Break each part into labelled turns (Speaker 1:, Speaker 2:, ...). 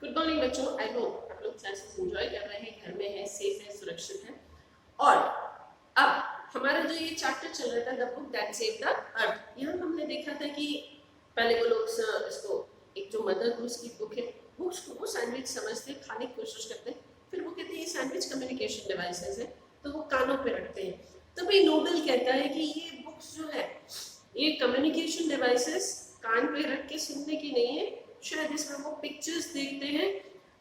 Speaker 1: Good morning बच्चों। I hope आप लोग क्लासेस एंजॉय कर रहे हैं, घर में है, सेफ है, सुरक्षित है। और अब हमारा जो ये चैप्टर चल रहा था the book that saved the earth, यहाँ हमने देखा था कि पहले वो लोग इसको एक जो मदर रूस की बुक है, बुक्स को वो सैंडविच समझते हैं, खाने की कोशिश करते हैं, फिर वो कहते हैं ये सैंडविच कम्युनिकेशन डिवाइसेस है, तो वो कानों पे रखते हैं। तभी नोबल कहता है कि ये बुक्स जो है ये कम्युनिकेशन डिवाइसेस कान पे रख के सुनने की नहीं है, शायद इसमें वो पिक्चर्स देखते हैं।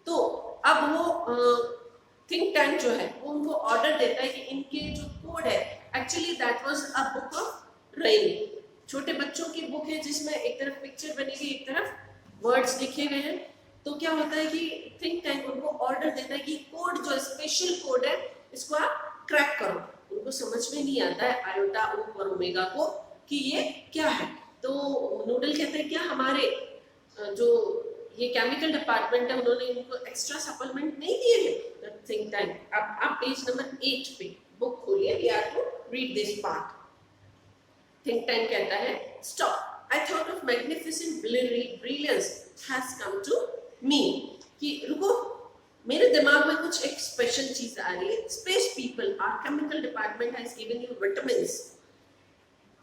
Speaker 1: तो अब वो थिंक टैंक जो है वो उनको ऑर्डर देता है कि इनके जो कोड है, actually that was a book of rain, छोटे बच्चों की बुक है जिसमें एक तरफ पिक्चर बनेगी, एक तरफ वर्ड्स लिखे गए हैं। तो क्या होता है कि थिंक टैंक उनको ऑर्डर देता है कि कोड जो स्पेशल कोड है इसको आप क्रैक करो। उनको समझ में नहीं आता है आयोटा और ओमेगा को कि ये क्या है। तो नूडल कहते हैं क्या हमारे जो ये केमिकल डिपार्टमेंट है उन्होंने इनको एक्स्ट्रा सप्लीमेंट नहीं दिए हैं। थिंक टैंक अब आप पेज नंबर 8 पे बुक खोलिए, we are to read this part. Think tank कहता है stop, I thought of magnificent brilliance has come to me, कि रुको मेरे दिमाग में कुछ एक स्पेशल चीज आ रही है। Space people, our chemical department has given you vitamins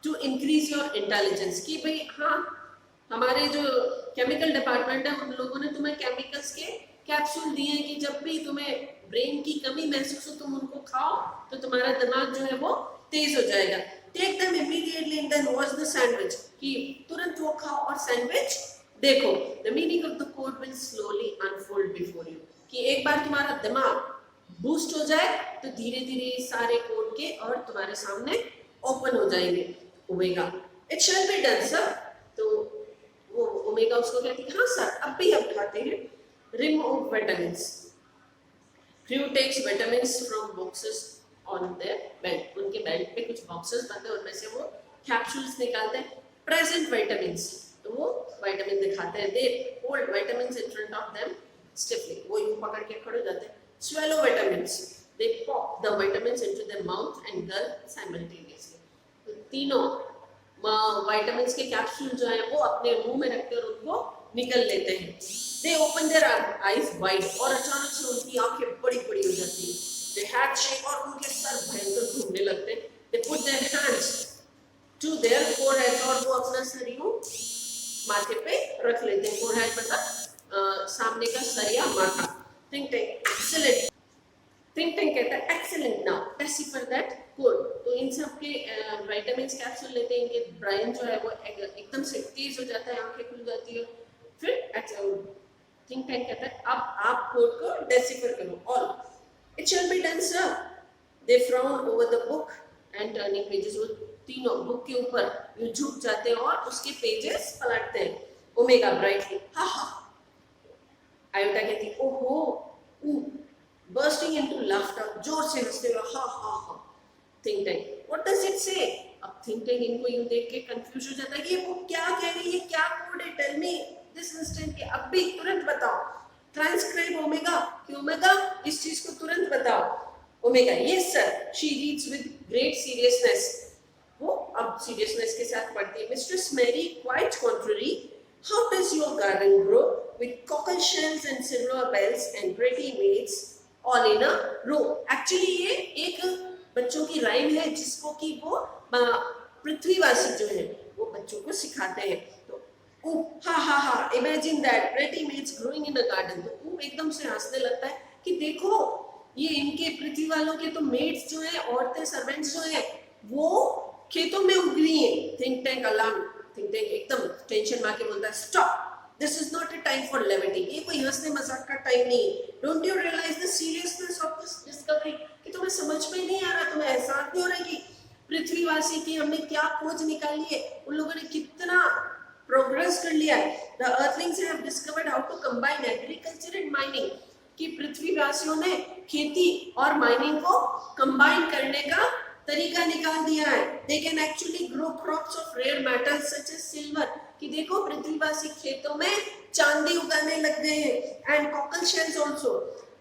Speaker 1: to increase your intelligence, कि भाई हाँ हमारे जो केमिकल डिपार्टमेंट है उन लोगों ने तुम्हें केमिकल्स के कैप्सूल दिए हैं कि जब भी तुम्हें ब्रेन की कमी महसूस हो तुम उनको खाओ तो तुम्हारा दिमाग जो है वो तेज हो जाएगा। Take them immediately and then watch the sandwich, कि तुरंत वो खाओ और सैंडविच देखो। The meaning of the code will slowly unfold before you, कि एक बार तुम्हारा दिमाग बूस्ट हो जाए तो धीरे धीरे सारे कोड के और तुम्हारे सामने ओपन हो जाएंगे। Omega, it shall be done sir. तो वो ओमेगा उसको कहती है हाँ सर अब भी हम खाते हैं। Remove vitamins, crew takes vitamins from boxes on their bed, उनके बेड पे कुछ बॉक्सेस बनते हैं उनमें से वो कैप्सूल्स निकालते हैं। प्रेजेंट विटामिन्स, तो वो विटामिन दिखाते हैं। They hold vitamins in front of them stiffly, वो यूं पकड़ के खड़े हो जाते हैं। Swallow vitamins, they pop the vitamins into their mouth and gulp simultaneously, तीनों विटामिन्स के कैप्सूल जो है वो अपने मुंह में रखते हैं और उनको निकल लेते हैं। दे ओपन देयर आईज वाइड, और अचानक से उनकी आंखें बड़ी बड़ी हो जाती हैं। दे हैड शेक, और उनके सर भयंकर घूमने लगते हैं। They put their hands to their forehead, और वो अपना सर यूं माथे पे रख लेते हैं। फोरहेड मतलब सामने का सर या माथा। Think tank excellent, think tank कहता है excellent, now decipher that code. तो इन सब के विटामिन्स कैप्सूल लेते हैं, इनके ब्रेन जो है वो एकदम से तेज हो जाता है, आंखें खुल जाती है। फिर थिंक टैंक कहता है अब आप कोड को डेसिफर करो। और it shall be done sir. They frown over the book and turning pages, वो तीनों बुक के ऊपर यूं झुक जाते हैं और उसके पेजेस पलटते हैं। ओमेगा ब्राइटली हा हा, आयोटा कहती ओहो, bursting into laughter, जोर से हंसते हुए हा हा हा। Think tank what does it say? अब थिंक टैंक इनको यूं देख के कंफ्यूज हो जाता है कि ये बुक क्या कह रही है, क्या कोड है, टेल मी दिस इंस्टेंट, के अब भी तुरंत बताओ। ट्रांसक्राइब ओमेगा, कि ओमेगा इस चीज को तुरंत बताओ। Omega yes sir. She reads with great seriousness, वो अब सीरियसनेस के साथ पढ़ती है। Mistress Mary quite contrary, how does your garden grow with cockle shells and silver bells and pretty maids all in a row. Actually ये एक बच्चों की राइम है जिसको कि वो पृथ्वीवासी जो है वो बच्चों को सिखाते हैं। तो हा हा हा, imagine that pretty maids growing in a garden, तो एकदम से हंसने लगता है कि देखो ये इनके पृथ्वी वालों के तो मेड्स जो है, औरतें सर्वेंट्स जो है वो खेतों में उग रही हैं। Think tank alarm, think tank एकदम टेंशन में आके बोलता है stop, this is not a time for levity, ये कोई हंसने मजाक का टाइम नहीं है। Don't you realise the seriousness of this discovery, कि तुम्हें समझ में नहीं आ रहा, तुम्हें एहसास नहीं हो रहा कि पृथ्वीवासी की हमने क्या खोज निकाली है, उन लोगों ने कितना प्रोग्रेस कर लिया है। The earthlings have discovered how to combine agriculture and mining, कि पृथ्वीवासियों ने खेती और माइनिंग को कंबाइन करने का तरीका निकाल दिया है। They can actually grow crops of rare metals such as silver, कि देखो पृथ्वीवासी खेतों में चांदी उगाने लग गए हैं। And cockle shells also,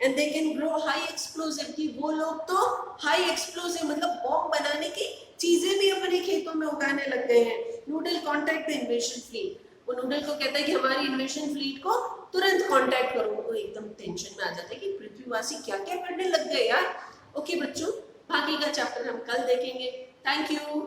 Speaker 1: and they can grow high explosive, कि वो लोग तो हाई एक्सप्लोसिव मतलब बॉम्ब बनाने की चीजें भी अपने खेतों में उगाने लग गए हैं। नूडल कॉन्टैक्ट द इन्वेशन फ्लीट, वो नूडल को कहता है कि हमारी इन्वेशन फ्लीट को तुरंत कांटेक्ट करो। एकदम टेंशन में आ जाता है कि पृथ्वीवासी क्या क्या करने लग गए यार। ओके बच्चों, बाकी का चैप्टर हम कल देखेंगे। Thank you.